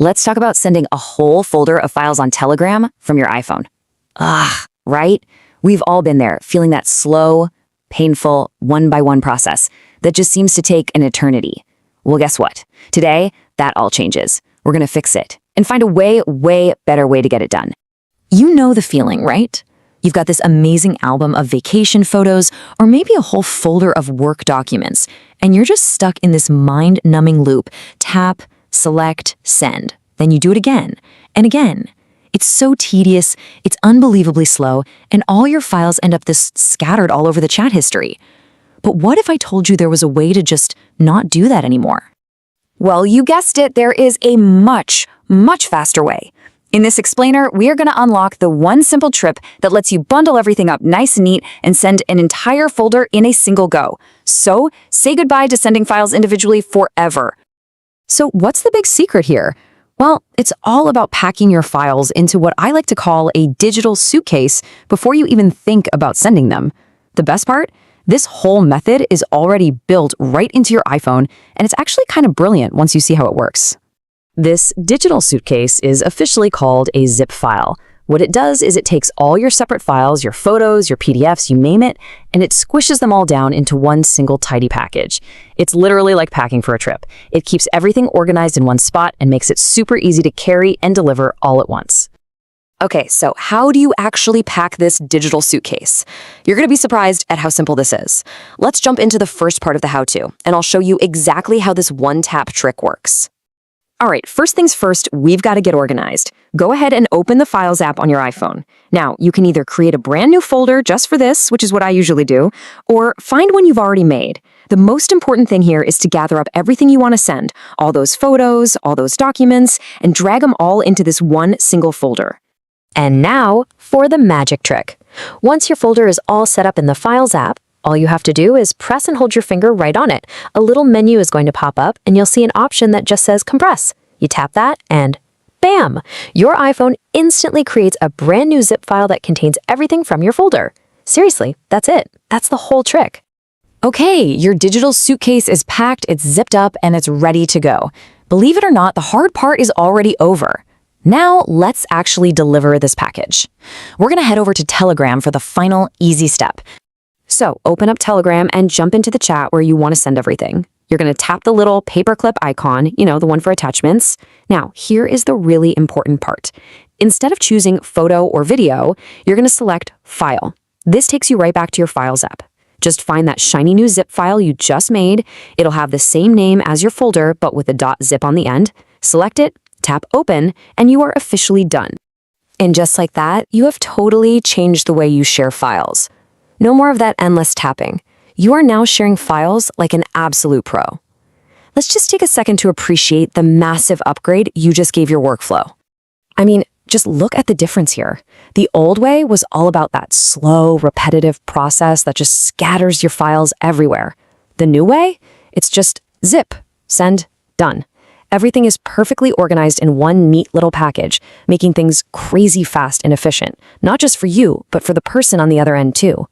Let's talk about sending a whole folder of files on Telegram from your iPhone. Right? We've all been there, feeling that slow, painful, one-by-one process that just seems to take an eternity. Well, guess what? Today, that all changes. We're going to fix it and find a way better way to get it done. You know the feeling, right? You've got this amazing album of vacation photos or maybe a whole folder of work documents, and you're just stuck in this mind-numbing loop. Tap, select, send. Then you do it again and again. It's so tedious, it's unbelievably slow, and all your files end up this scattered all over the chat history. But what if I told you there was a way to just not do that anymore? Well, you guessed it, there is a much faster way. In this explainer, we are going to unlock the one simple trip that lets you bundle everything up nice and neat and send an entire folder in a single go. So, say goodbye to sending files individually forever. So what's the big secret here? Well, it's all about packing your files into what I like to call a digital suitcase before you even think about sending them. The best part? This whole method is already built right into your iPhone, and it's actually kind of brilliant once you see how it works. This digital suitcase is officially called a zip file. What it does is it takes all your separate files, your photos, your PDFs, you name it, and it squishes them all down into one single tidy package. It's literally like packing for a trip. It keeps everything organized in one spot and makes it super easy to carry and deliver all at once. Okay, so how do you actually pack this digital suitcase? You're going to be surprised at how simple this is. Let's jump into the first part of the how-to, and I'll show you exactly how this one-tap trick works. All right, first things first, we've got to get organized. Go ahead and open the Files app on your iPhone. Now, you can either create a brand new folder just for this, which is what I usually do, or find one you've already made. The most important thing here is to gather up everything you want to send, all those photos, all those documents, and drag them all into this one single folder. And now for the magic trick. Once your folder is all set up in the Files app, all you have to do is press and hold your finger right on it. A little menu is going to pop up, and you'll see an option that just says Compress. You tap that, and bam! Your iPhone instantly creates a brand new zip file that contains everything from your folder. Seriously, that's it. That's the whole trick. Okay, your digital suitcase is packed, it's zipped up, and it's ready to go. Believe it or not, the hard part is already over. Now, let's actually deliver this package. We're going to head over to Telegram for the final easy step. So, open up Telegram and jump into the chat where you want to send everything. You're going to tap the little paperclip icon, the one for attachments. Now, here is the really important part. Instead of choosing photo or video, you're going to select File. This takes you right back to your Files app. Just find that shiny new zip file you just made. It'll have the same name as your folder, but with a .zip on the end. Select it, tap Open, and you are officially done. And just like that, you have totally changed the way you share files. No more of that endless tapping. You are now sharing files like an absolute pro. Let's just take a second to appreciate the massive upgrade you just gave your workflow. I mean, just look at the difference here. The old way was all about that slow, repetitive process that just scatters your files everywhere. The new way? It's just zip, send, done. Everything is perfectly organized in one neat little package, making things crazy fast and efficient, not just for you, but for the person on the other end too.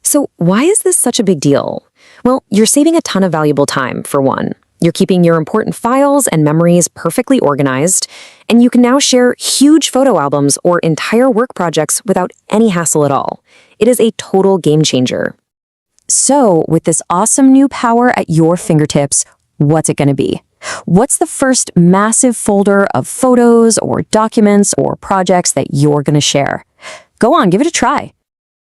So why is this such a big deal? Well, you're saving a ton of valuable time, for one. You're keeping your important files and memories perfectly organized, and you can now share huge photo albums or entire work projects without any hassle at all. It is a total game changer. So, with this awesome new power at your fingertips, what's it going to be? What's the first massive folder of photos or documents or projects that you're going to share? Go on, give it a try.